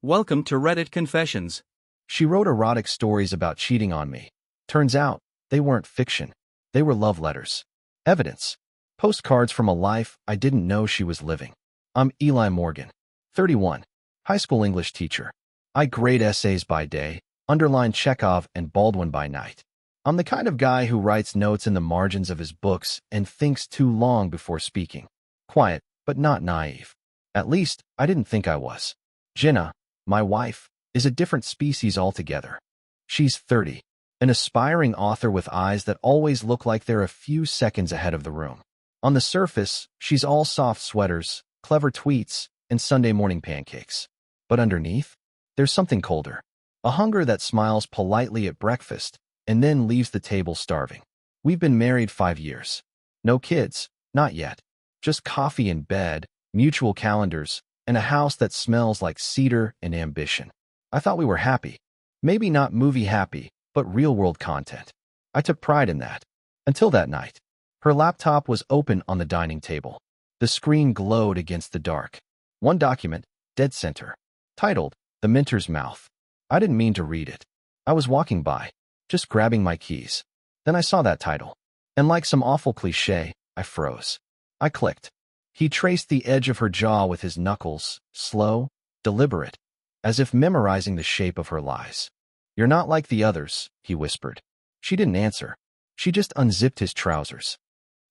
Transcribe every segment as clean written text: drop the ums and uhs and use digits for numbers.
Welcome to Reddit Confessions. She wrote erotic stories about cheating on me. Turns out, they weren't fiction. They were love letters. Evidence. Postcards from a life I didn't know she was living. I'm Eli Morgan, 31, high school English teacher. I grade essays by day, underline Chekhov and Baldwin by night. I'm the kind of guy who writes notes in the margins of his books and thinks too long before speaking. Quiet, but not naive. At least, I didn't think I was. Jenna, my wife, is a different species altogether. She's 30, an aspiring author with eyes that always look like they're a few seconds ahead of the room. On the surface, she's all soft sweaters, clever tweets, and Sunday morning pancakes. But underneath, there's something colder. A hunger that smiles politely at breakfast and then leaves the table starving. We've been married 5 years. No kids, not yet. Just coffee in bed, mutual calendars, and a house that smells like cedar and ambition. I thought we were happy. Maybe not movie happy, but real-world content. I took pride in that. Until that night. Her laptop was open on the dining table. The screen glowed against the dark. One document, dead center, titled, The Mentor's Mouth. I didn't mean to read it. I was walking by, just grabbing my keys. Then I saw that title. And like some awful cliché, I froze. I clicked. He traced the edge of her jaw with his knuckles, slow, deliberate, as if memorizing the shape of her lies. "You're not like the others," he whispered. She didn't answer. She just unzipped his trousers.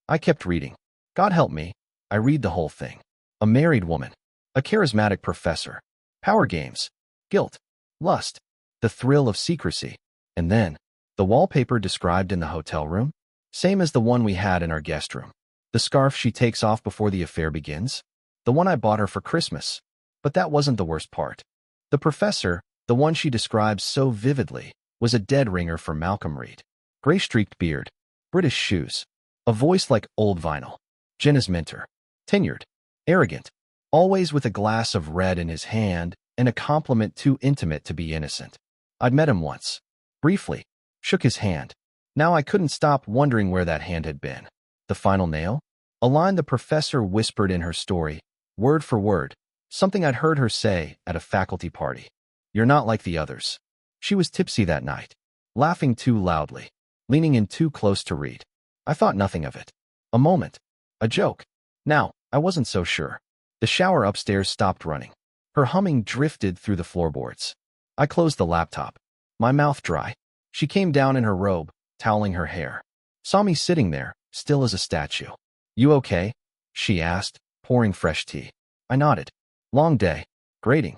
I kept reading. God help me, I read the whole thing. A married woman. A charismatic professor. Power games. Guilt. Lust. The thrill of secrecy. And then, the wallpaper described in the hotel room? Same as the one we had in our guest room. The scarf she takes off before the affair begins? The one I bought her for Christmas. But that wasn't the worst part. The professor, the one she describes so vividly, was a dead ringer for Malcolm Reed. Gray-streaked beard. British shoes. A voice like old vinyl. Jenna's mentor. Tenured. Arrogant. Always with a glass of red in his hand and a compliment too intimate to be innocent. I'd met him once. Briefly. Shook his hand. Now I couldn't stop wondering where that hand had been. The final nail? A line the professor whispered in her story, word for word, something I'd heard her say at a faculty party. "You're not like the others." She was tipsy that night, laughing too loudly, leaning in too close to read. I thought nothing of it. A moment. A joke. Now, I wasn't so sure. The shower upstairs stopped running. Her humming drifted through the floorboards. I closed the laptop, my mouth dry. She came down in her robe, toweling her hair. Saw me sitting there, still as a statue. "You okay?" she asked, pouring fresh tea. I nodded. "Long day. Grading."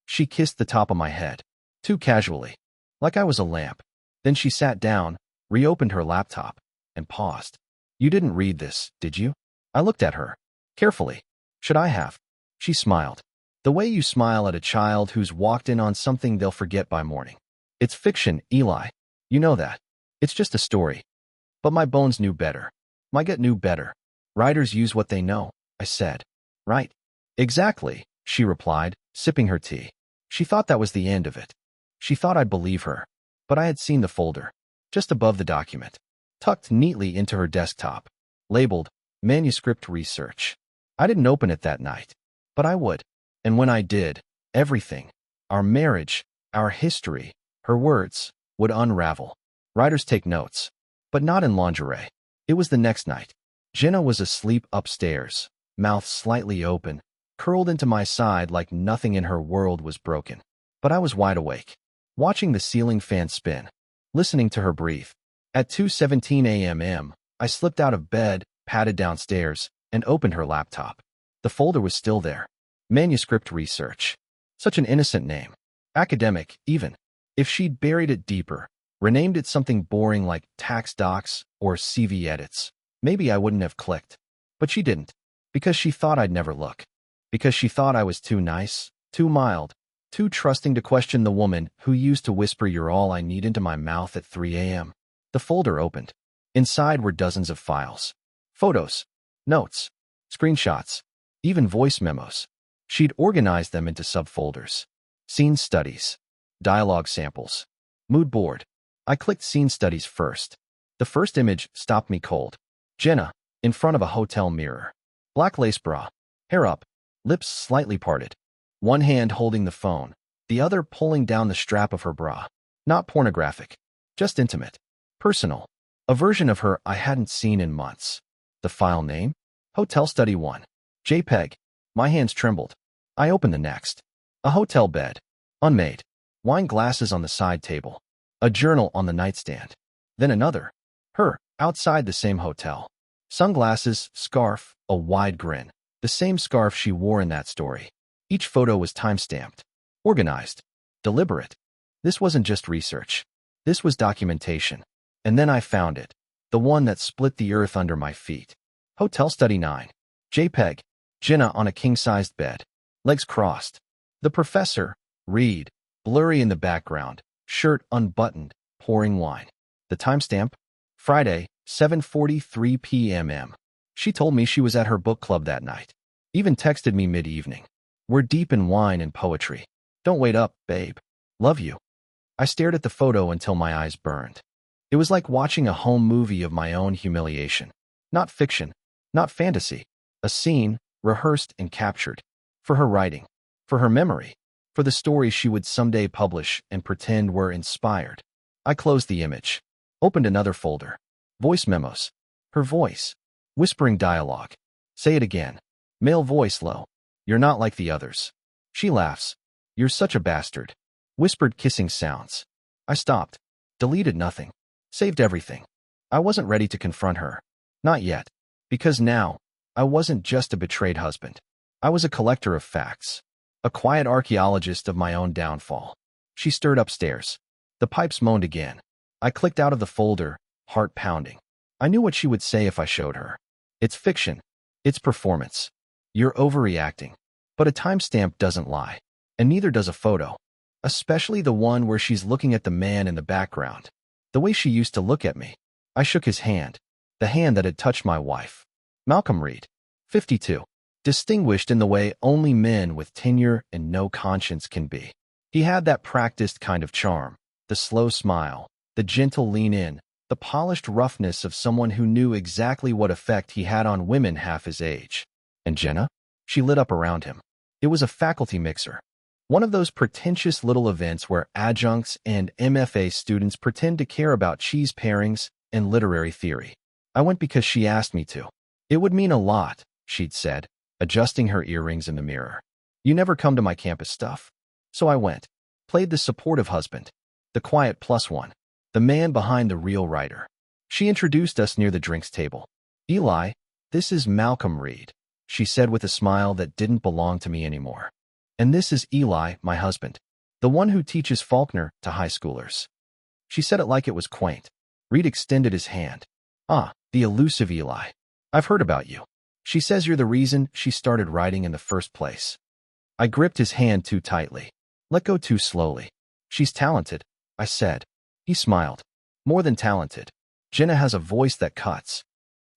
She kissed the top of my head, too casually, like I was a lamp. Then she sat down, reopened her laptop, and paused. "You didn't read this, did you?" I looked at her, carefully. Should I have? She smiled. The way you smile at a child who's walked in on something they'll forget by morning. "It's fiction, Eli. You know that. It's just a story." But my bones knew better. My gut knew better. Writers use what they know, I said. "Right." "Exactly," she replied, sipping her tea. She thought that was the end of it. She thought I'd believe her. But I had seen the folder, just above the document, tucked neatly into her desktop, labeled Manuscript Research. I didn't open it that night, but I would. And when I did, everything, our marriage, our history, her words, would unravel. Writers take notes, but not in lingerie. It was the next night. Jenna was asleep upstairs, mouth slightly open, curled into my side like nothing in her world was broken. But I was wide awake, watching the ceiling fan spin, listening to her breathe. At 2:17 a.m., I slipped out of bed, padded downstairs, and opened her laptop. The folder was still there. Manuscript Research. Such an innocent name. Academic, even. If she'd buried it deeper, renamed it something boring like tax docs or CV edits, maybe I wouldn't have clicked. But she didn't. Because she thought I'd never look. Because she thought I was too nice, too mild, too trusting to question the woman who used to whisper "you're all I need" into my mouth at 3 a.m. The folder opened. Inside were dozens of files. Photos, notes, screenshots, even voice memos. She'd organized them into subfolders. Scene studies, dialogue samples, mood board. I clicked scene studies first. The first image stopped me cold. Jenna, in front of a hotel mirror. Black lace bra, hair up, lips slightly parted. One hand holding the phone, the other pulling down the strap of her bra. Not pornographic, just intimate, personal. A version of her I hadn't seen in months. The file name? Hotel Study 1. JPEG. My hands trembled. I opened the next. A hotel bed. Unmade. Wine glasses on the side table. A journal on the nightstand. Then another. Her, outside the same hotel. Sunglasses, scarf, a wide grin. The same scarf she wore in that story. Each photo was time-stamped. Organized. Deliberate. This wasn't just research. This was documentation. And then I found it. The one that split the earth under my feet. Hotel Study 9. JPEG. Jenna on a king-sized bed. Legs crossed. The professor, Reed, blurry in the background, shirt unbuttoned, pouring wine. The timestamp? Friday, 7:43 p.m. She told me she was at her book club that night. Even texted me mid-evening. We're deep in wine and poetry. Don't wait up, babe. Love you. I stared at the photo until my eyes burned. It was like watching a home movie of my own humiliation. Not fiction, not fantasy. A scene, rehearsed and captured. For her writing. For her memory. For the stories she would someday publish and pretend were inspired. I closed the image. Opened another folder. Voice memos. Her voice. Whispering dialogue. Say it again. Male voice low. You're not like the others. She laughs. You're such a bastard. Whispered kissing sounds. I stopped. Deleted nothing. Saved everything. I wasn't ready to confront her. Not yet. Because now, I wasn't just a betrayed husband. I was a collector of facts. A quiet archaeologist of my own downfall. She stirred upstairs. The pipes moaned again. I clicked out of the folder, heart pounding. I knew what she would say if I showed her. It's fiction. It's performance. You're overreacting. But a timestamp doesn't lie. And neither does a photo. Especially the one where she's looking at the man in the background. The way she used to look at me. I shook his hand. The hand that had touched my wife. Malcolm Reed. 52. Distinguished in the way only men with tenure and no conscience can be. He had that practiced kind of charm. The slow smile. The gentle lean in. The polished roughness of someone who knew exactly what effect he had on women half his age. And Jenna? She lit up around him. It was a faculty mixer. One of those pretentious little events where adjuncts and MFA students pretend to care about cheese pairings and literary theory. I went because she asked me to. It would mean a lot, she'd said, adjusting her earrings in the mirror. You never come to my campus stuff. So I went. Played the supportive husband. The quiet plus one. The man behind the real writer. She introduced us near the drinks table. Eli, this is Malcolm Reed, she said with a smile that didn't belong to me anymore. And this is Eli, my husband. The one who teaches Faulkner to high schoolers. She said it like it was quaint. Reed extended his hand. Ah, the elusive Eli. I've heard about you. She says you're the reason she started writing in the first place. I gripped his hand too tightly. Let go too slowly. She's talented, I said. He smiled. More than talented. Jenna has a voice that cuts.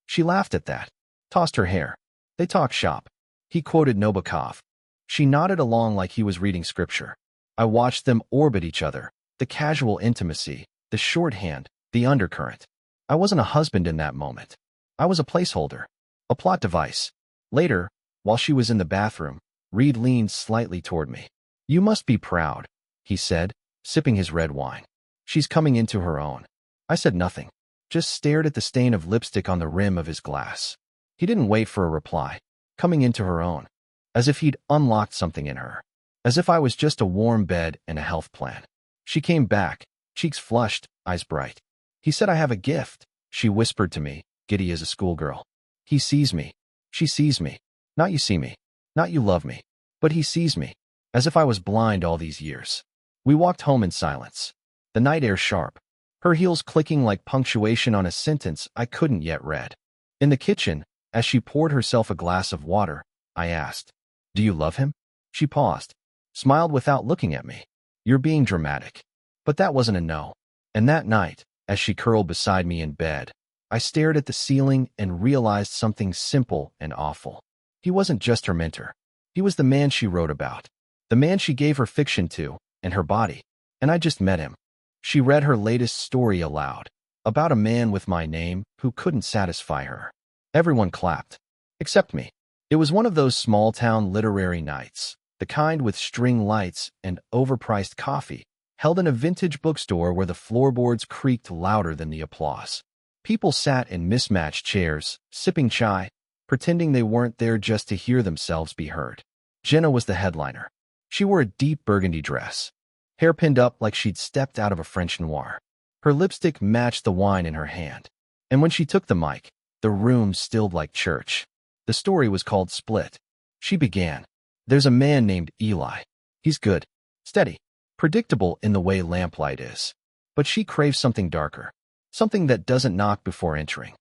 She laughed at that. Tossed her hair. They talk shop. He quoted Nabokov. She nodded along like he was reading scripture. I watched them orbit each other. The casual intimacy, the shorthand, the undercurrent. I wasn't a husband in that moment. I was a placeholder. A plot device. Later, while she was in the bathroom, Reed leaned slightly toward me. You must be proud, he said, sipping his red wine. She's coming into her own. I said nothing. Just stared at the stain of lipstick on the rim of his glass. He didn't wait for a reply. Coming into her own. As if he'd unlocked something in her. As if I was just a warm bed and a health plan. She came back, cheeks flushed, eyes bright. He said I have a gift, she whispered to me, giddy as a schoolgirl. He sees me. She sees me. Not you see me. Not you love me. But he sees me. As if I was blind all these years. We walked home in silence. The night air sharp. Her heels clicking like punctuation on a sentence I couldn't yet read. In the kitchen, as she poured herself a glass of water, I asked, do you love him? She paused. Smiled without looking at me. You're being dramatic. But that wasn't a no. And that night, as she curled beside me in bed, I stared at the ceiling and realized something simple and awful. He wasn't just her mentor. He was the man she wrote about. The man she gave her fiction to, and her body. And I just met him. She read her latest story aloud. About a man with my name who couldn't satisfy her. Everyone clapped. Except me. It was one of those small-town literary nights. the kind with string lights and overpriced coffee, held in a vintage bookstore where the floorboards creaked louder than the applause. People sat in mismatched chairs, sipping chai, pretending they weren't there just to hear themselves be heard. Jenna was the headliner. She wore a deep burgundy dress, hair pinned up like she'd stepped out of a French noir. Her lipstick matched the wine in her hand. And when she took the mic, the room stilled like church. The story was called Split. She began. There's a man named Eli. He's good, steady, predictable in the way lamplight is. But she craves something darker, something that doesn't knock before entering.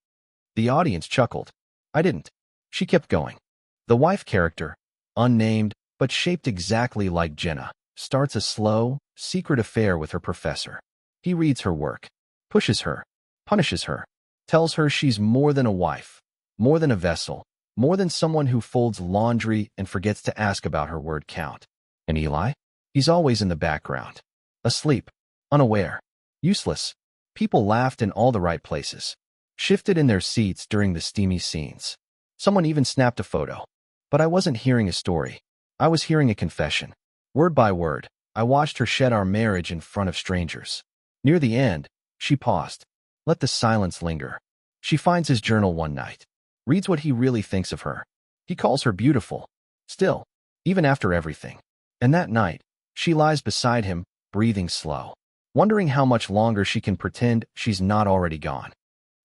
The audience chuckled. I didn't. She kept going. The wife character, unnamed but shaped exactly like Jenna, starts a slow, secret affair with her professor. He reads her work, pushes her, punishes her, tells her she's more than a wife, more than a vessel, more than someone who folds laundry and forgets to ask about her word count. And Eli? He's always in the background. Asleep, unaware, useless. People laughed in all the right places, shifted in their seats during the steamy scenes. Someone even snapped a photo. But I wasn't hearing a story. I was hearing a confession. Word by word, I watched her shed our marriage in front of strangers. Near the end, she paused. Let the silence linger. She finds his journal one night, reads what he really thinks of her. He calls her beautiful. Still, even after everything. And that night, she lies beside him, breathing slow, wondering how much longer she can pretend she's not already gone.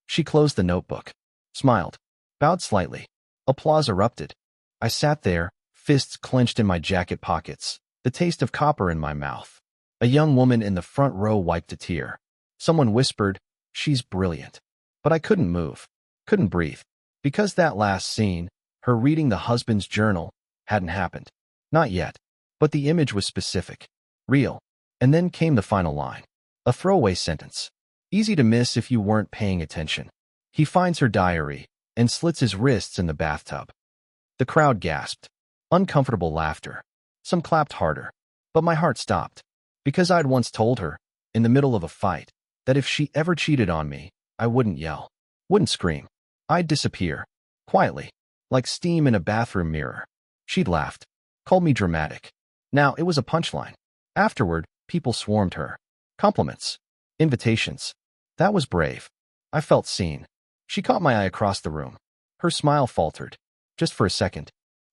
She closed the notebook, smiled, bowed slightly. Applause erupted. I sat there, fists clenched in my jacket pockets, the taste of copper in my mouth. A young woman in the front row wiped a tear. Someone whispered, she's brilliant. But I couldn't move, couldn't breathe. Because that last scene, her reading the husband's journal, hadn't happened. Not yet. But the image was specific, real. And then came the final line. A throwaway sentence. Easy to miss if you weren't paying attention. He finds her diary and slits his wrists in the bathtub. The crowd gasped. Uncomfortable laughter. Some clapped harder. But my heart stopped. Because I'd once told her, in the middle of a fight, that if she ever cheated on me, I wouldn't yell, wouldn't scream. I'd disappear, quietly, like steam in a bathroom mirror. She'd laughed, called me dramatic. Now it was a punchline. Afterward, people swarmed her. Compliments. Invitations. That was brave. I felt seen. She caught my eye across the room. Her smile faltered. Just for a second.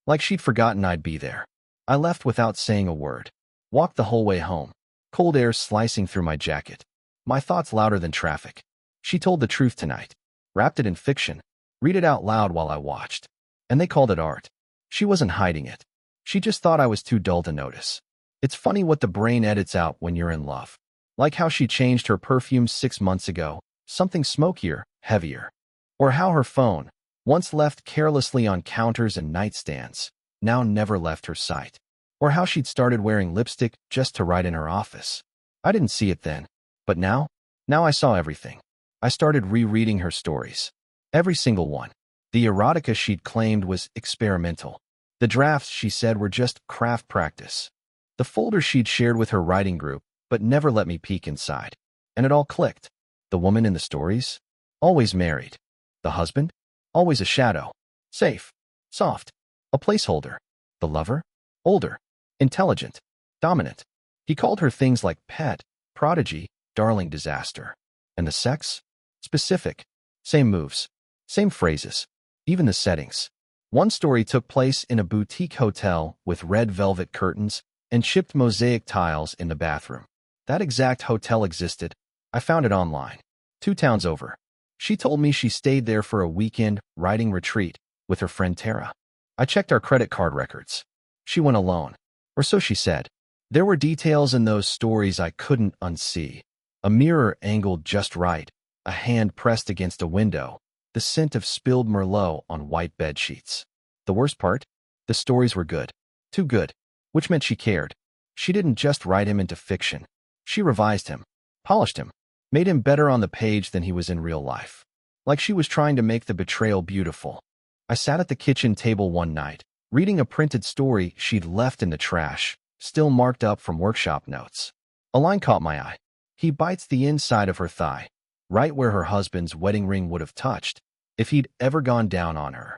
Like she'd forgotten I'd be there. I left without saying a word. Walked the whole way home. Cold air slicing through my jacket. My thoughts louder than traffic. She told the truth tonight. Wrapped it in fiction. Read it out loud while I watched. And they called it art. She wasn't hiding it. She just thought I was too dull to notice. It's funny what the brain edits out when you're in love. Like how she changed her perfume 6 months ago, something smokier, heavier. Or how her phone, once left carelessly on counters and nightstands, now never left her sight. Or how she'd started wearing lipstick just to write in her office. I didn't see it then. But now I saw everything. I started rereading her stories. Every single one. The erotica she'd claimed was experimental. The drafts she said were just craft practice. The folders she'd shared with her writing group, but never let me peek inside. And it all clicked. The woman in the stories? Always married. The husband? Always a shadow. Safe. Soft. A placeholder. The lover? Older. Intelligent. Dominant. He called her things like pet, prodigy, darling, disaster. And the sex? Specific. Same moves. Same phrases. Even the settings. One story took place in a boutique hotel with red velvet curtains and chipped mosaic tiles in the bathroom. That exact hotel existed. I found it online. 2 towns over. She told me she stayed there for a weekend writing retreat with her friend Tara. I checked our credit card records. She went alone. Or so she said. There were details in those stories I couldn't unsee. A mirror angled just right, a hand pressed against a window, the scent of spilled Merlot on white bed sheets. The worst part? The stories were good. Too good. Which meant she cared. She didn't just write him into fiction. She revised him, polished him, made him better on the page than he was in real life. Like she was trying to make the betrayal beautiful. I sat at the kitchen table one night, reading a printed story she'd left in the trash, still marked up from workshop notes. A line caught my eye. He bites the inside of her thigh, right where her husband's wedding ring would have touched if he'd ever gone down on her.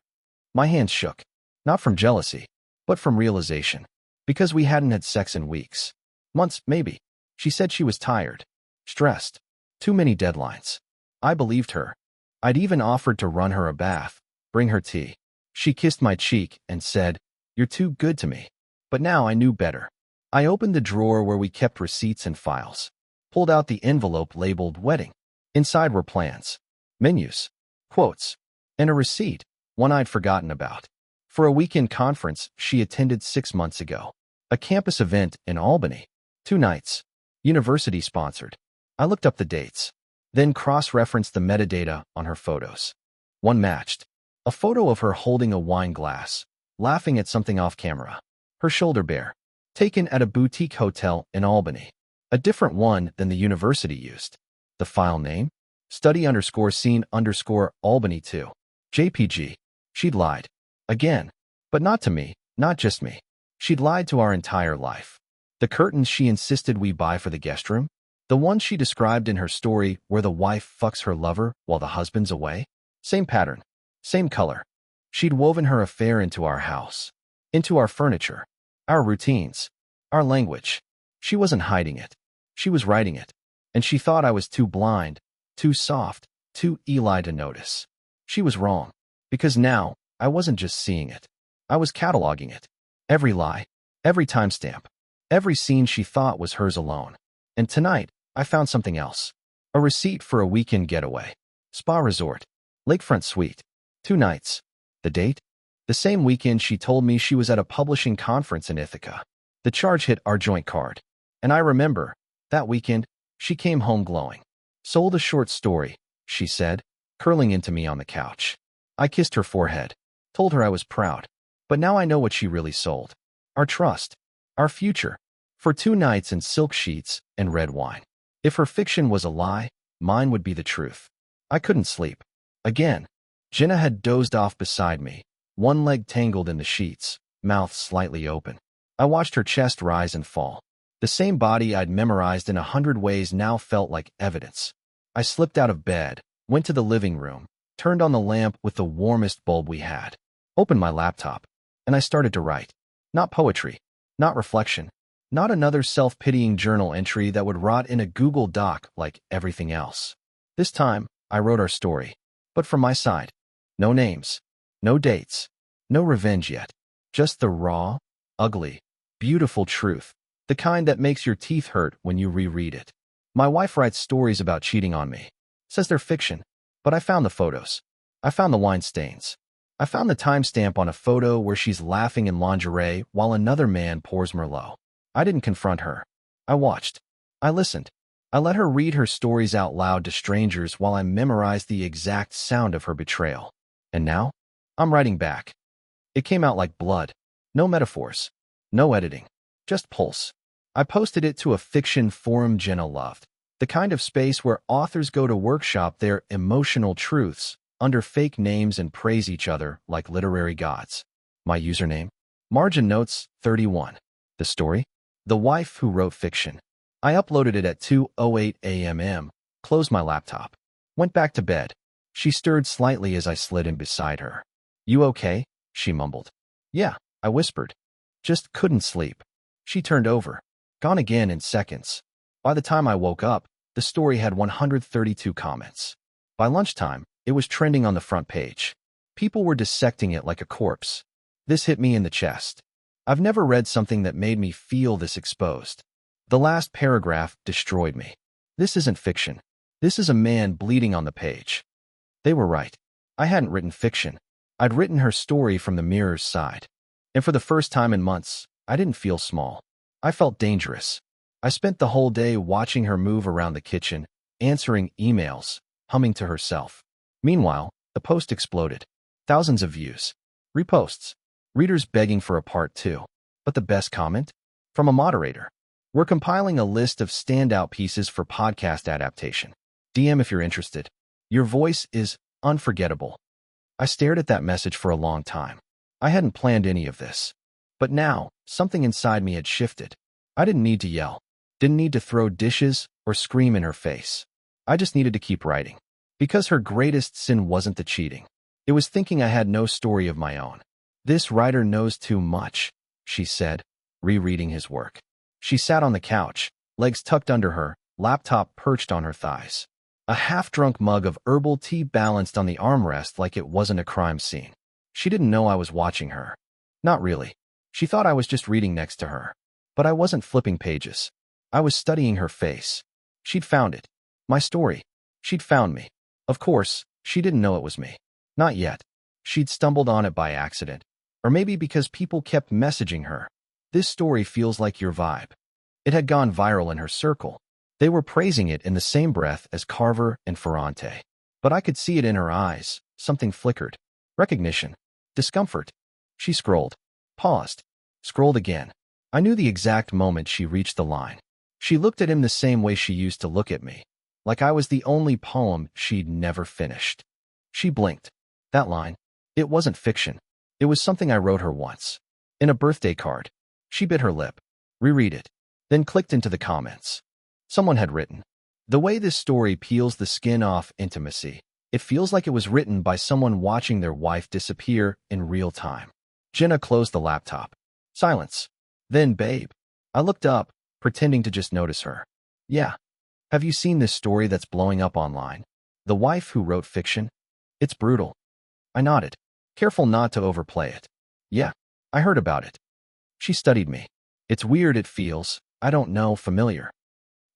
My hands shook, not from jealousy, but from realization. Because we hadn't had sex in weeks. Months, maybe. She said she was tired. Stressed. Too many deadlines. I believed her. I'd even offered to run her a bath, bring her tea. She kissed my cheek and said, "You're too good to me." But now I knew better. I opened the drawer where we kept receipts and files, pulled out the envelope labeled wedding. Inside were plans, menus, quotes, and a receipt, one I'd forgotten about, for a weekend conference she attended 6 months ago. A campus event in Albany. 2 nights. University-sponsored. I looked up the dates, then cross-referenced the metadata on her photos. One matched. A photo of her holding a wine glass, laughing at something off camera. Her shoulder bare. Taken at a boutique hotel in Albany. A different one than the university used. The file name? Study_scene_Albany 2. JPG. She'd lied. Again. But not to me, not just me. She'd lied to our entire life. The curtains she insisted we buy for the guest room? The ones she described in her story where the wife fucks her lover while the husband's away? Same pattern. Same color. She'd woven her affair into our house. Into our furniture. Our routines. Our language. She wasn't hiding it. She was writing it. And she thought I was too blind, too soft, too Eli to notice. She was wrong. Because now, I wasn't just seeing it. I was cataloging it. Every lie. Every timestamp. Every scene she thought was hers alone. And tonight, I found something else. A receipt for a weekend getaway. Spa resort. Lakefront suite. 2 nights. The date? The same weekend she told me she was at a publishing conference in Ithaca. The charge hit our joint card. And I remember, that weekend, she came home glowing. Sold a short story, she said, curling into me on the couch. I kissed her forehead. Told her I was proud. But now I know what she really sold. Our trust. Our future. For 2 nights in silk sheets and red wine. If her fiction was a lie, mine would be the truth. I couldn't sleep. Again. Jenna had dozed off beside me, one leg tangled in the sheets, mouth slightly open. I watched her chest rise and fall. The same body I'd memorized in 100 ways now felt like evidence. I slipped out of bed, went to the living room, turned on the lamp with the warmest bulb we had, opened my laptop, and I started to write. Not poetry, not reflection, not another self-pitying journal entry that would rot in a Google Doc like everything else. This time, I wrote our story. But from my side. No names. No dates. No revenge yet. Just the raw, ugly, beautiful truth. The kind that makes your teeth hurt when you reread it. My wife writes stories about cheating on me. Says they're fiction. But I found the photos. I found the wine stains. I found the timestamp on a photo where she's laughing in lingerie while another man pours Merlot. I didn't confront her. I watched. I listened. I let her read her stories out loud to strangers while I memorized the exact sound of her betrayal. And now, I'm writing back. It came out like blood. No metaphors. No editing. Just pulse. I posted it to a fiction forum Jenna loved. The kind of space where authors go to workshop their emotional truths under fake names and praise each other like literary gods. My username? Margin Notes 31. The story? The wife who wrote fiction. I uploaded it at 2:08 a.m., closed my laptop, went back to bed. She stirred slightly as I slid in beside her. "You okay?" she mumbled. "Yeah," I whispered. "Just couldn't sleep." She turned over. Gone again in seconds. By the time I woke up, the story had 132 comments. By lunchtime, it was trending on the front page. People were dissecting it like a corpse. This hit me in the chest. I've never read something that made me feel this exposed. The last paragraph destroyed me. This isn't fiction. This is a man bleeding on the page. They were right. I hadn't written fiction. I'd written her story from the mirror's side. And for the first time in months, I didn't feel small. I felt dangerous. I spent the whole day watching her move around the kitchen, answering emails, humming to herself. Meanwhile, the post exploded. Thousands of views. Reposts. Readers begging for a part 2. But the best comment? From a moderator. "We're compiling a list of standout pieces for podcast adaptation. DM if you're interested. Your voice is unforgettable." I stared at that message for a long time. I hadn't planned any of this. But now, something inside me had shifted. I didn't need to yell. Didn't need to throw dishes or scream in her face. I just needed to keep writing. Because her greatest sin wasn't the cheating. It was thinking I had no story of my own. "This writer knows too much," she said. rereading his work. She sat on the couch, legs tucked under her, laptop perched on her thighs. A half-drunk mug of herbal tea balanced on the armrest like it wasn't a crime scene. She didn't know I was watching her. Not really. She thought I was just reading next to her. But I wasn't flipping pages. I was studying her face. She'd found it. My story. She'd found me. Of course, she didn't know it was me. Not yet. She'd stumbled on it by accident. Or maybe because people kept messaging her. This story feels like your vibe. It had gone viral in her circle. They were praising it in the same breath as Carver and Ferrante. But I could see it in her eyes. Something flickered. Recognition. Discomfort. She scrolled. Paused. Scrolled again. I knew the exact moment she reached the line. She looked at him the same way she used to look at me. Like I was the only poem she'd never finished. She blinked. That line. It wasn't fiction. It was something I wrote her once. In a birthday card. She bit her lip. Reread it. Then clicked into the comments. Someone had written, "The way this story peels the skin off intimacy. It feels like it was written by someone watching their wife disappear in real time." Jenna closed the laptop. Silence. Then, "Babe." I looked up, pretending to just notice her. "Yeah. Have you seen this story that's blowing up online? The wife who wrote fiction? It's brutal." I nodded, careful not to overplay it. "Yeah. I heard about it." She studied me. "It's weird, it feels, I don't know, familiar."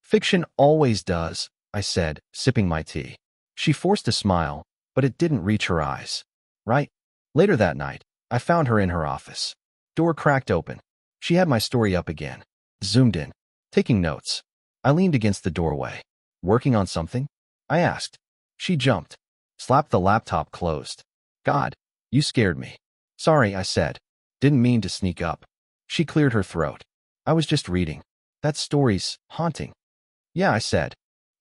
"Fiction always does," I said, sipping my tea. She forced a smile, but it didn't reach her eyes. Right? Later that night, I found her in her office. Door cracked open. She had my story up again. Zoomed in. Taking notes. I leaned against the doorway. "Working on something?" I asked. She jumped. Slapped the laptop closed. "God, you scared me." "Sorry," I said. "Didn't mean to sneak up." She cleared her throat. "I was just reading. That story's haunting." "Yeah," I said.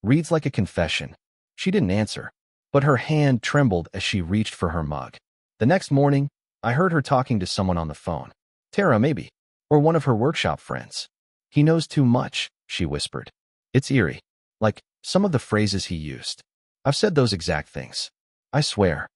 "Reads like a confession." She didn't answer, but her hand trembled as she reached for her mug. The next morning, I heard her talking to someone on the phone. Tara, maybe. Or one of her workshop friends. "He knows too much," she whispered. "It's eerie. Like some of the phrases he used. I've said those exact things. I swear."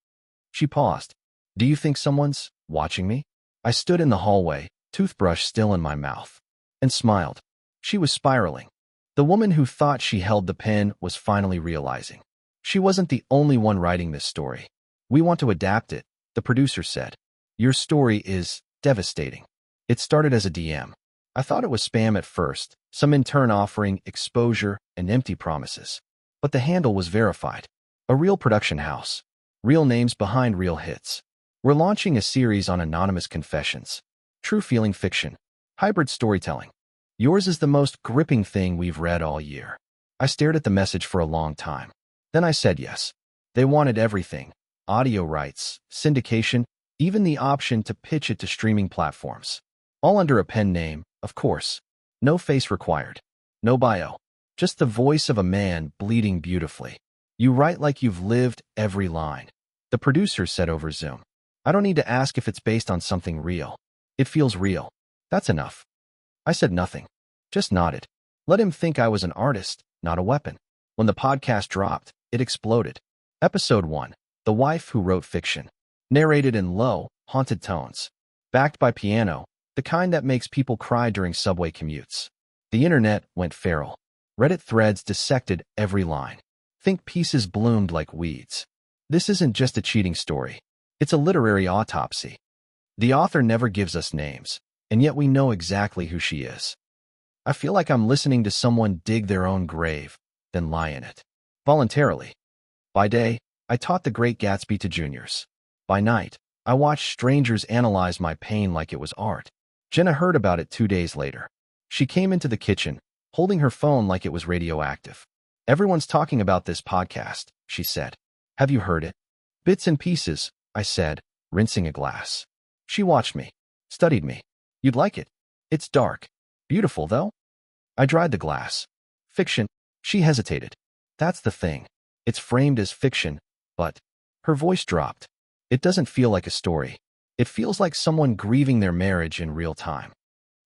She paused. "Do you think someone's watching me?" I stood in the hallway, toothbrush still in my mouth, and smiled. She was spiraling. The woman who thought she held the pen was finally realizing. She wasn't the only one writing this story. "We want to adapt it," the producer said. "Your story is devastating." It started as a DM. I thought it was spam at first, some intern offering exposure and empty promises. But the handle was verified. A real production house. Real names behind real hits. "We're launching a series on anonymous confessions. True feeling fiction. Hybrid storytelling. Yours is the most gripping thing we've read all year." I stared at the message for a long time. Then I said yes. They wanted everything. Audio rights, syndication, even the option to pitch it to streaming platforms. All under a pen name, of course. No face required. No bio. Just the voice of a man bleeding beautifully. "You write like you've lived every line," the producer said over Zoom. "I don't need to ask if it's based on something real. It feels real. That's enough." I said nothing. Just nodded. Let him think I was an artist, not a weapon. When the podcast dropped, it exploded. Episode 1. The Wife Who Wrote Fiction. Narrated in low, haunted tones. Backed by piano, the kind that makes people cry during subway commutes. The internet went feral. Reddit threads dissected every line. Think pieces bloomed like weeds. This isn't just a cheating story. It's a literary autopsy. The author never gives us names, and yet we know exactly who she is. I feel like I'm listening to someone dig their own grave, then lie in it. Voluntarily. By day, I taught The Great Gatsby to juniors. By night, I watched strangers analyze my pain like it was art. Jenna heard about it 2 days later. She came into the kitchen, holding her phone like it was radioactive. "Everyone's talking about this podcast," she said. "Have you heard it?" "Bits and pieces," I said, rinsing a glass. She watched me, studied me. "You'd like it. It's dark. Beautiful, though." I dried the glass. "Fiction." She hesitated. "That's the thing. It's framed as fiction, but..." Her voice dropped. "It doesn't feel like a story. It feels like someone grieving their marriage in real time."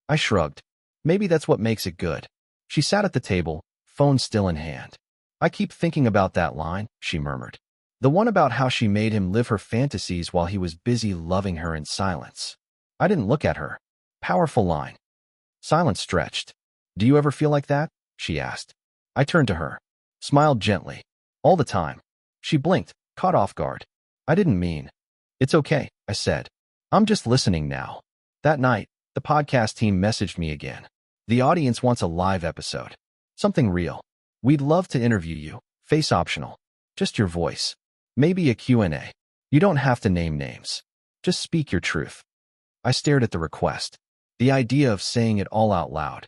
I shrugged. "Maybe that's what makes it good." She sat at the table, phone still in hand. "I keep thinking about that line," she murmured. The one about how she made him live her fantasies while he was busy loving her in silence. I didn't look at her. Powerful line. Silence stretched. Do you ever feel like that? She asked. I turned to her, smiled gently. All the time. She blinked, caught off guard. I didn't mean. It's okay, I said. I'm just listening now. That night, the podcast team messaged me again. The audience wants a live episode. Something real. We'd love to interview you. Face optional. Just your voice. Maybe a Q&A. You don't have to name names. Just speak your truth. I stared at the request. The idea of saying it all out loud.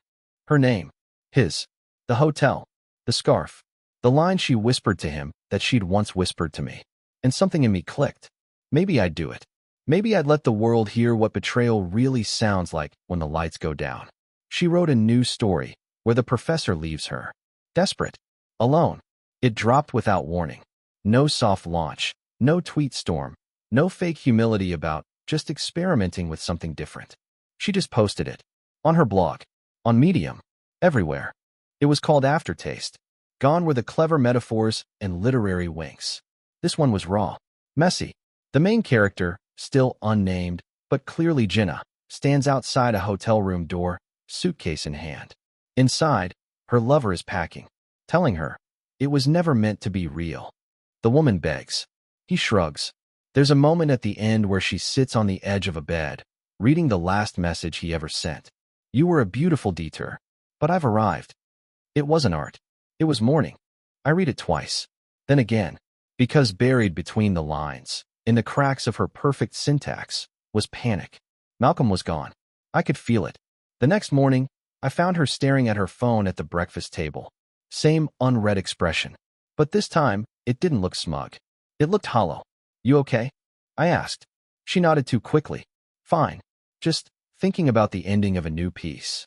Her name. His. The hotel. The scarf. The line she whispered to him that she'd once whispered to me. And something in me clicked. Maybe I'd do it. Maybe I'd let the world hear what betrayal really sounds like when the lights go down. She wrote a new story where the professor leaves her. Desperate. Alone. It dropped without warning. No soft launch. No tweet storm. No fake humility about just experimenting with something different. She just posted it. On her blog. On Medium. Everywhere. It was called Aftertaste. Gone were the clever metaphors and literary winks. This one was raw. Messy. The main character, still unnamed, but clearly Jenna, stands outside a hotel room door, suitcase in hand. Inside, her lover is packing, telling her it was never meant to be real. The woman begs. He shrugs. There's a moment at the end where she sits on the edge of a bed, reading the last message he ever sent. You were a beautiful detour, but I've arrived. It wasn't art. It was mourning. I read it twice. Then again, because buried between the lines, in the cracks of her perfect syntax, was panic. Malcolm was gone. I could feel it. The next morning, I found her staring at her phone at the breakfast table. Same unread expression. But this time, it didn't look smug. It looked hollow. You okay? I asked. She nodded too quickly. Fine. Just thinking about the ending of a new piece.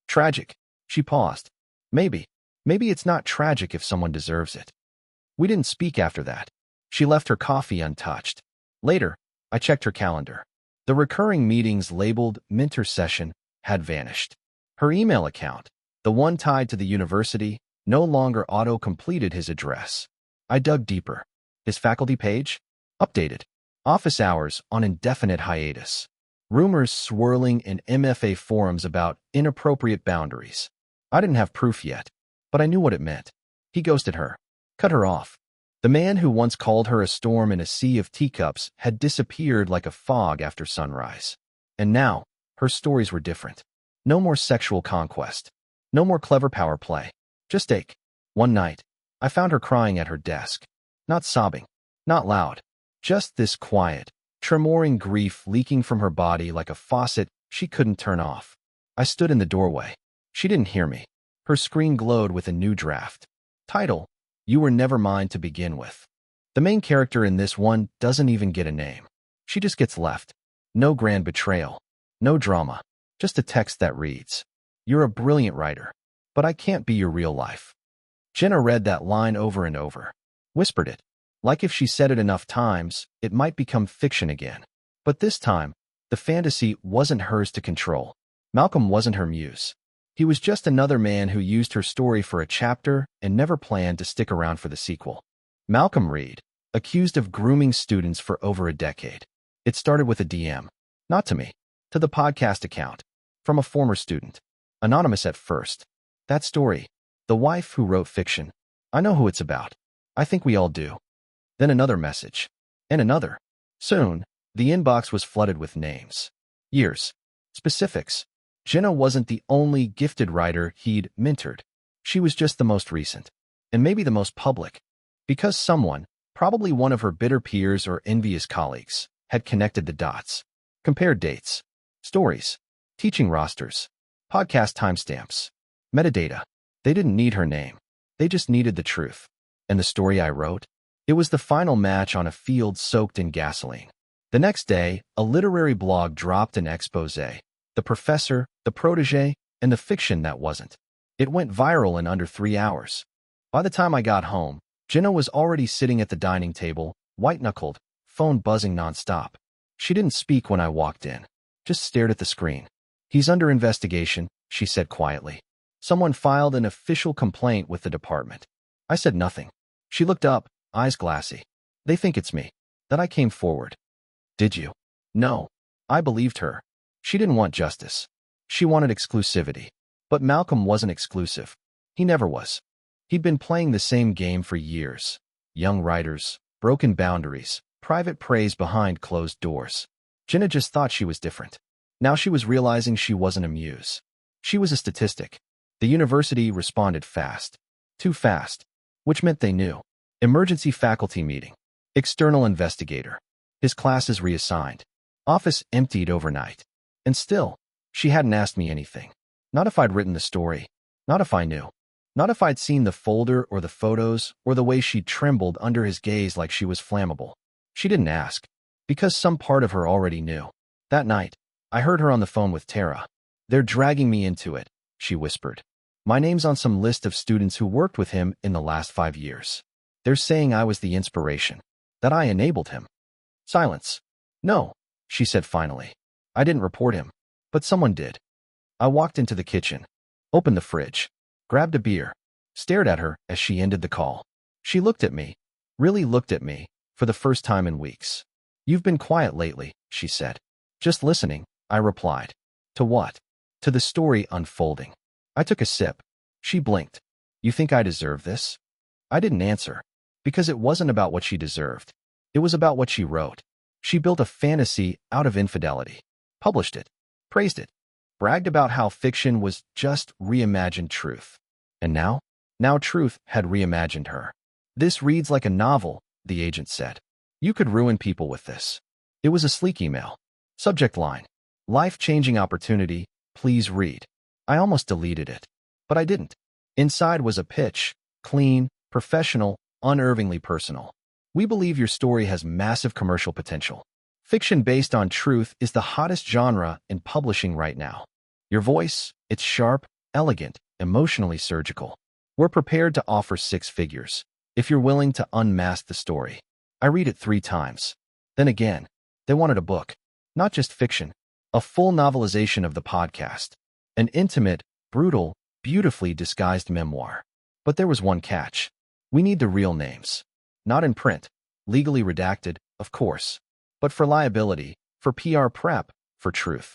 Tragic. She paused. Maybe. Maybe it's not tragic if someone deserves it. We didn't speak after that. She left her coffee untouched. Later, I checked her calendar. The recurring meetings labeled Mentor Session had vanished. Her email account, the one tied to the university, no longer auto-completed his address. I dug deeper. His faculty page? Updated. Office hours on indefinite hiatus. Rumors swirling in MFA forums about inappropriate boundaries. I didn't have proof yet, but I knew what it meant. He ghosted her. Cut her off. The man who once called her a storm in a sea of teacups had disappeared like a fog after sunrise. And now, her stories were different. No more sexual conquest. No more clever power play. Just ache. One night, I found her crying at her desk. Not sobbing. Not loud. Just this quiet, tremoring grief leaking from her body like a faucet she couldn't turn off. I stood in the doorway. She didn't hear me. Her screen glowed with a new draft. Title: You Were Never Mine to Begin With. The main character in this one doesn't even get a name. She just gets left. No grand betrayal. No drama. Just a text that reads, You're a brilliant writer, but I can't be your real life. Jenna read that line over and over. Whispered it. Like if she said it enough times, it might become fiction again. But this time, the fantasy wasn't hers to control. Malcolm wasn't her muse. He was just another man who used her story for a chapter and never planned to stick around for the sequel. Malcolm Reed, accused of grooming students for over a decade. It started with a DM. Not to me. To the podcast account. From a former student. Anonymous at first. That story. The wife who wrote fiction. I know who it's about. I think we all do. Then another message. And another. Soon, the inbox was flooded with names. Years. Specifics. Jenna wasn't the only gifted writer he'd mentored. She was just the most recent. And maybe the most public. Because someone, probably one of her bitter peers or envious colleagues, had connected the dots. Compared dates. Stories. Teaching rosters. Podcast timestamps. Metadata. They didn't need her name. They just needed the truth. And the story I wrote? It was the final match on a field soaked in gasoline. The next day, a literary blog dropped an exposé. The professor, the protege, and the fiction that wasn't. It went viral in under 3 hours. By the time I got home, Jenna was already sitting at the dining table, white-knuckled, phone buzzing nonstop. She didn't speak when I walked in, just stared at the screen. He's under investigation, she said quietly. Someone filed an official complaint with the department. I said nothing. She looked up, eyes glassy. They think it's me. That I came forward. Did you? No. I believed her. She didn't want justice. She wanted exclusivity. But Malcolm wasn't exclusive. He never was. He'd been playing the same game for years. Young writers, broken boundaries, private praise behind closed doors. Jenna just thought she was different. Now she was realizing she wasn't a muse. She was a statistic. The university responded fast. Too fast. Which meant they knew. Emergency faculty meeting. External investigator. His classes reassigned. Office emptied overnight. And still, she hadn't asked me anything. Not if I'd written the story. Not if I knew. Not if I'd seen the folder or the photos or the way she trembled under his gaze like she was flammable. She didn't ask. Because some part of her already knew. That night, I heard her on the phone with Tara. "They're dragging me into it," she whispered. "My name's on some list of students who worked with him in the last 5 years. They're saying I was the inspiration. That I enabled him." Silence. "No," she said finally. "I didn't report him. But someone did." I walked into the kitchen, opened the fridge, grabbed a beer, stared at her as she ended the call. She looked at me, really looked at me, for the first time in weeks. "You've been quiet lately," she said. "Just listening," I replied. "To what?" "To the story unfolding." I took a sip. She blinked. "You think I deserve this?" I didn't answer, because it wasn't about what she deserved. It was about what she wrote. She built a fantasy out of infidelity, published it, praised it, bragged about how fiction was just reimagined truth. And now truth had reimagined her. "This reads like a novel," the agent said. "You could ruin people with this." It was a sleek email. Subject line: "Life-changing opportunity, please read." I almost deleted it. But I didn't. Inside was a pitch, clean, professional, unervingly personal. "We believe your story has massive commercial potential. Fiction based on truth is the hottest genre in publishing right now. Your voice, it's sharp, elegant, emotionally surgical. We're prepared to offer 6 figures, if you're willing to unmask the story." I read it 3 times. Then again, they wanted a book. Not just fiction. A full novelization of the podcast. An intimate, brutal, beautifully disguised memoir. But there was one catch. We need the real names. Not in print. Legally redacted, of course. But for liability, for PR prep, for truth.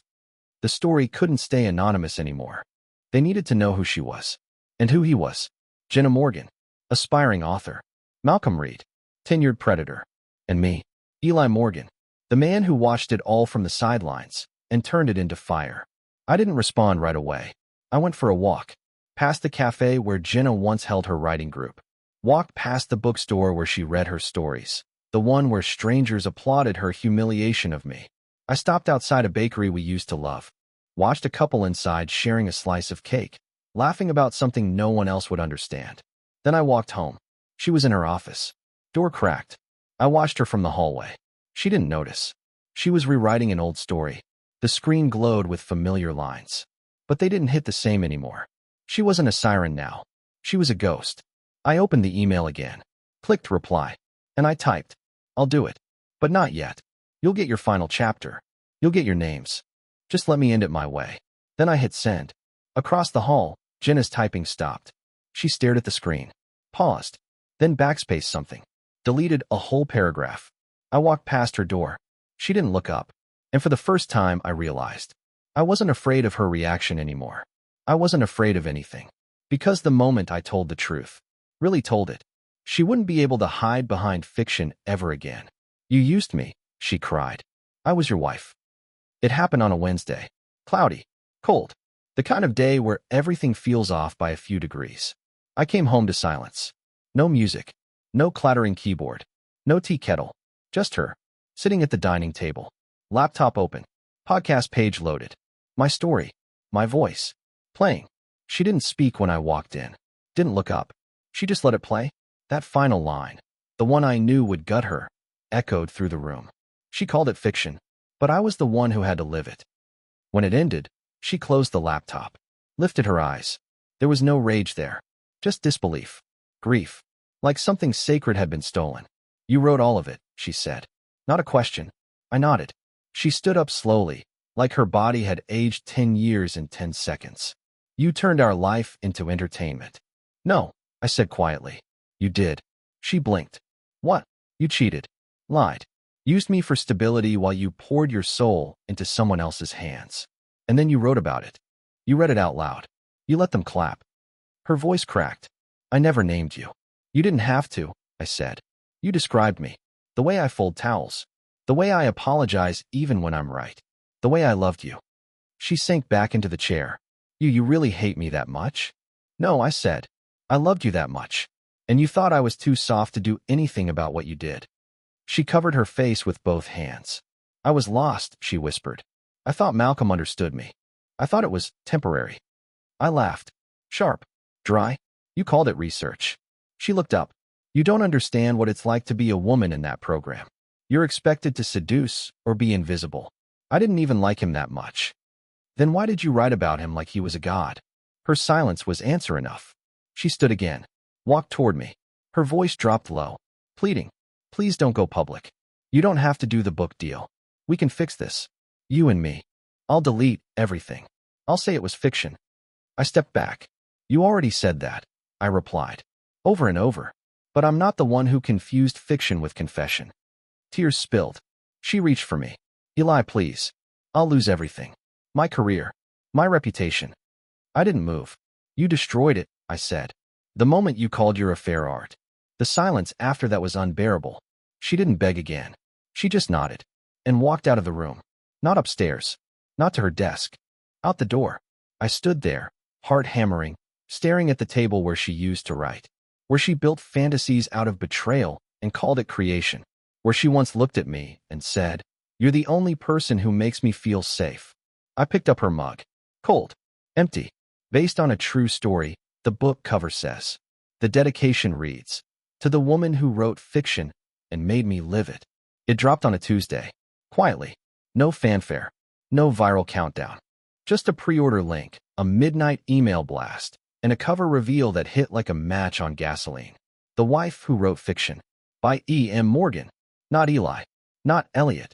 The story couldn't stay anonymous anymore. They needed to know who she was. And who he was. Jenna Morgan. Aspiring author. Malcolm Reed. Tenured predator. And me. Eli Morgan. The man who watched it all from the sidelines and turned it into fire. I didn't respond right away. I went for a walk. Past the cafe where Jenna once held her writing group. Walked past the bookstore where she read her stories. The one where strangers applauded her humiliation of me. I stopped outside a bakery we used to love. Watched a couple inside sharing a slice of cake, laughing about something no one else would understand. Then I walked home. She was in her office. Door cracked. I watched her from the hallway. She didn't notice. She was rewriting an old story. The screen glowed with familiar lines. But they didn't hit the same anymore. She wasn't a siren now. She was a ghost. I opened the email again. Clicked reply. And I typed, "I'll do it. But not yet. You'll get your final chapter. You'll get your names. Just let me end it my way." Then I hit send. Across the hall, Jenna's typing stopped. She stared at the screen. Paused. Then backspaced something. Deleted a whole paragraph. I walked past her door. She didn't look up. And for the first time, I realized. I wasn't afraid of her reaction anymore. I wasn't afraid of anything. Because the moment I told the truth, really told it, she wouldn't be able to hide behind fiction ever again. "You used me," she cried. "I was your wife." It happened on a Wednesday. Cloudy. Cold. The kind of day where everything feels off by a few degrees. I came home to silence. No music. No clattering keyboard. No tea kettle. Just her. Sitting at the dining table. Laptop open. Podcast page loaded. My story. My voice. Playing. She didn't speak when I walked in. Didn't look up. She just let it play. That final line, the one I knew would gut her, echoed through the room. She called it fiction, but I was the one who had to live it. When it ended, she closed the laptop, lifted her eyes. There was no rage there, just disbelief, grief, like something sacred had been stolen. "You wrote all of it," she said. Not a question. I nodded. She stood up slowly, like her body had aged 10 years in 10 seconds. "You turned our life into entertainment." "No," I said quietly. "You did." She blinked. "What?" "You cheated. Lied. Used me for stability while you poured your soul into someone else's hands." And then you wrote about it. You read it out loud. You let them clap. Her voice cracked. I never named you. You didn't have to, I said. You described me. The way I fold towels. The way I apologize even when I'm right. The way I loved you. She sank back into the chair. You really hate me that much? No, I said. I loved you that much. And you thought I was too soft to do anything about what you did. She covered her face with both hands. I was lost, she whispered. I thought Malcolm understood me. I thought it was temporary. I laughed. Sharp. Dry. You called it research. She looked up. You don't understand what it's like to be a woman in that program. You're expected to seduce or be invisible. I didn't even like him that much. Then why did you write about him like he was a god? Her silence was answer enough. She stood again, walked toward me. Her voice dropped low, pleading. Please don't go public. You don't have to do the book deal. We can fix this. You and me. I'll delete everything. I'll say it was fiction. I stepped back. You already said that, I replied. Over and over. But I'm not the one who confused fiction with confession. Tears spilled. She reached for me. Eli, please. I'll lose everything. My career. My reputation. I didn't move. You destroyed it, I said. The moment you called your affair art. The silence after that was unbearable. She didn't beg again. She just nodded and walked out of the room. Not upstairs. Not to her desk. Out the door. I stood there, heart hammering, staring at the table where she used to write, where she built fantasies out of betrayal and called it creation, where she once looked at me and said, "You're the only person who makes me feel safe." I picked up her mug. Cold. Empty. Based on a true story, the book cover says. The dedication reads, "To the woman who wrote fiction and made me live it." It dropped on a Tuesday. Quietly. No fanfare. No viral countdown. Just a pre-order link, a midnight email blast, and a cover reveal that hit like a match on gasoline. The Wife Who Wrote Fiction. By E. M. Morgan. Not Eli. Not Elliot.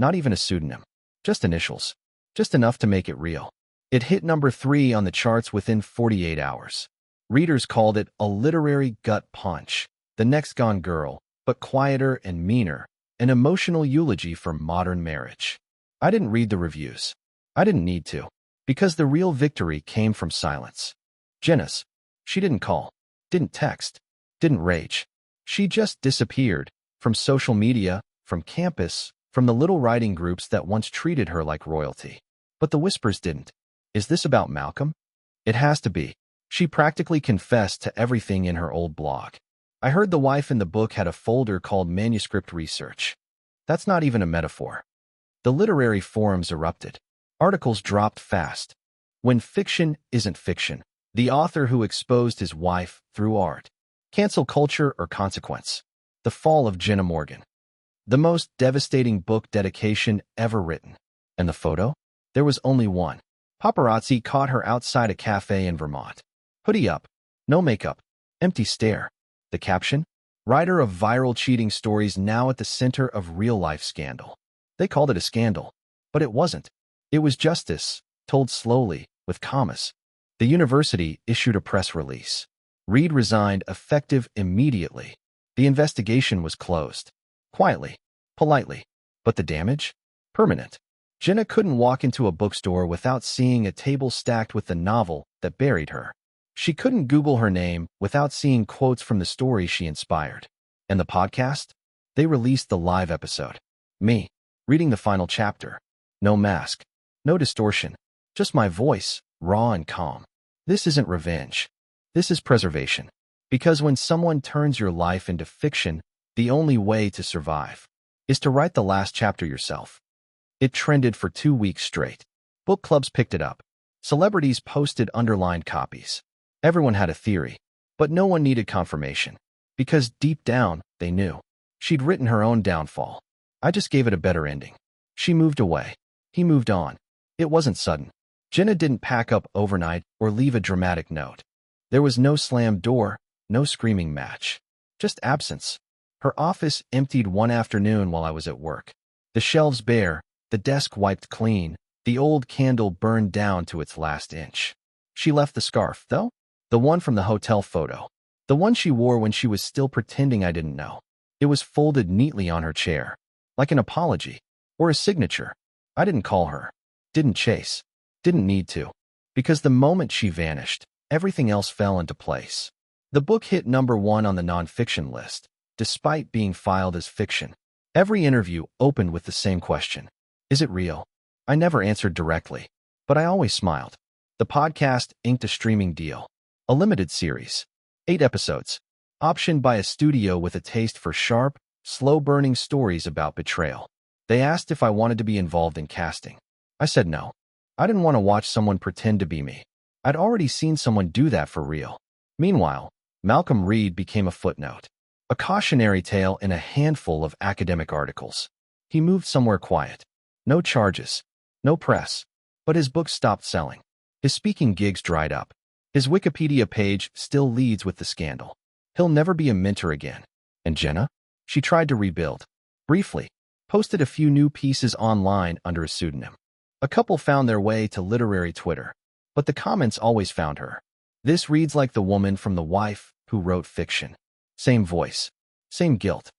Not even a pseudonym. Just initials. Just enough to make it real. It hit number 3 on the charts within 48 hours. Readers called it a literary gut punch. The Next Gone Girl, but quieter and meaner. An emotional eulogy for modern marriage. I didn't read the reviews. I didn't need to. Because the real victory came from silence. Janice. She didn't call. Didn't text. Didn't rage. She just disappeared. From social media, from campus, from the little writing groups that once treated her like royalty. But the whispers didn't. Is this about Malcolm? It has to be. She practically confessed to everything in her old blog. I heard the wife in the book had a folder called manuscript research. That's not even a metaphor. The literary forums erupted. Articles dropped fast. When fiction isn't fiction, the author who exposed his wife through art. Cancel culture or consequence. The Fall of Jenna Morgan. The most devastating book dedication ever written. And the photo? There was only one. Paparazzi caught her outside a cafe in Vermont. Hoodie up. No makeup. Empty stare. The caption? Writer of viral cheating stories now at the center of real-life scandal. They called it a scandal. But it wasn't. It was justice, told slowly, with commas. The university issued a press release. Reed resigned effective immediately. The investigation was closed. Quietly. Politely. But the damage? Permanent. Jenna couldn't walk into a bookstore without seeing a table stacked with the novel that buried her. She couldn't Google her name without seeing quotes from the story she inspired. And the podcast? They released the live episode. Me, reading the final chapter. No mask. No distortion. Just my voice, raw and calm. This isn't revenge. This is preservation. Because when someone turns your life into fiction, the only way to survive is to write the last chapter yourself. It trended for 2 weeks straight. Book clubs picked it up. Celebrities posted underlined copies. Everyone had a theory, but no one needed confirmation. Because deep down, they knew. She'd written her own downfall. I just gave it a better ending. She moved away. He moved on. It wasn't sudden. Jenna didn't pack up overnight or leave a dramatic note. There was no slammed door, no screaming match. Just absence. Her office emptied one afternoon while I was at work. The shelves bare, the desk wiped clean, the old candle burned down to its last inch. She left the scarf, though. The one from the hotel photo. The one she wore when she was still pretending I didn't know. It was folded neatly on her chair. Like an apology. Or a signature. I didn't call her. Didn't chase. Didn't need to. Because the moment she vanished, everything else fell into place. The book hit #1 on the nonfiction list, despite being filed as fiction. Every interview opened with the same question. Is it real? I never answered directly, but I always smiled. The podcast inked a streaming deal. A limited series. 8 episodes. Optioned by a studio with a taste for sharp, slow-burning stories about betrayal. They asked if I wanted to be involved in casting. I said no. I didn't want to watch someone pretend to be me. I'd already seen someone do that for real. Meanwhile, Malcolm Reed became a footnote. A cautionary tale in a handful of academic articles. He moved somewhere quiet. No charges. No press. But his book stopped selling. His speaking gigs dried up. His Wikipedia page still leads with the scandal. He'll never be a mentor again. And Jenna? She tried to rebuild. Briefly. Posted a few new pieces online under a pseudonym. A couple found their way to literary Twitter. But the comments always found her. This reads like the woman from The Wife who wrote fiction. Same voice. Same guilt.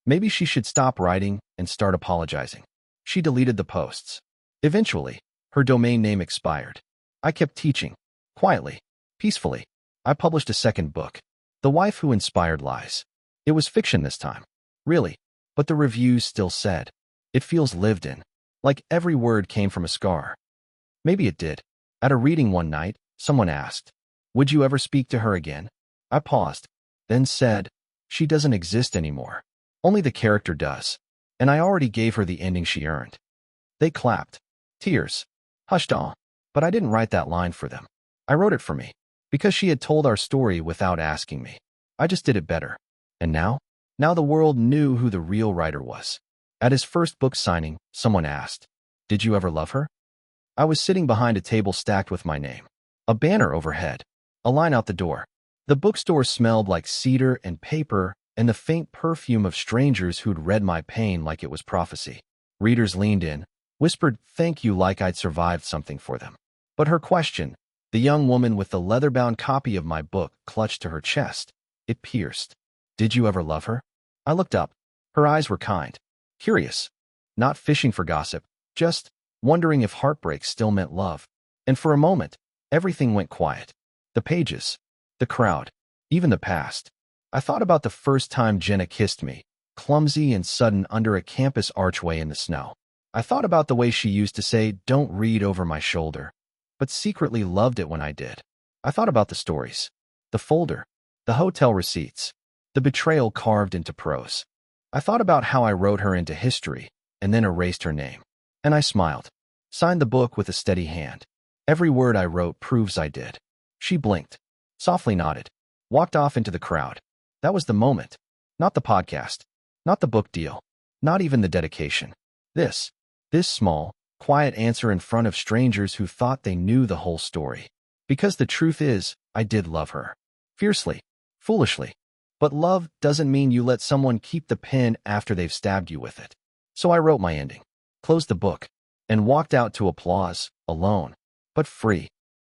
Maybe she should stop writing and start apologizing. She deleted the posts. Eventually, her domain name expired. I kept teaching. Quietly. Peacefully. I published a second book. The Wife Who Inspired Lies. It was fiction this time. Really. But the reviews still said. It feels lived in. Like every word came from a scar. Maybe it did. At a reading one night, someone asked, "Would you ever speak to her again?" I paused, then said, "She doesn't exist anymore. Only the character does. And I already gave her the ending she earned." They clapped. Tears. Hushed awe. But I didn't write that line for them. I wrote it for me. Because she had told our story without asking me. I just did it better. And now? Now the world knew who the real writer was. At his first book signing, someone asked, "Did you ever love her?" I was sitting behind a table stacked with my name. A banner overhead. A line out the door. The bookstore smelled like cedar and paper and the faint perfume of strangers who'd read my pain like it was prophecy. Readers leaned in, whispered thank you like I'd survived something for them. But her question, the young woman with the leather-bound copy of my book clutched to her chest. It pierced. "Did you ever love her?" I looked up. Her eyes were kind. Curious. Not fishing for gossip. Just wondering if heartbreak still meant love. And for a moment, everything went quiet. The pages. The crowd. Even the past. I thought about the first time Jenna kissed me, clumsy and sudden under a campus archway in the snow. I thought about the way she used to say, "Don't read over my shoulder," but secretly loved it when I did. I thought about the stories. The folder. The hotel receipts. The betrayal carved into prose. I thought about how I wrote her into history and then erased her name. And I smiled. Signed the book with a steady hand. Every word I wrote proves I did. She blinked. Softly nodded. Walked off into the crowd. That was the moment. Not the podcast. Not the book deal. Not even the dedication. This small, quiet answer in front of strangers who thought they knew the whole story. Because the truth is, I did love her. Fiercely. Foolishly. But love doesn't mean you let someone keep the pen after they've stabbed you with it. So I wrote my ending, closed the book, and walked out to applause, alone, but free.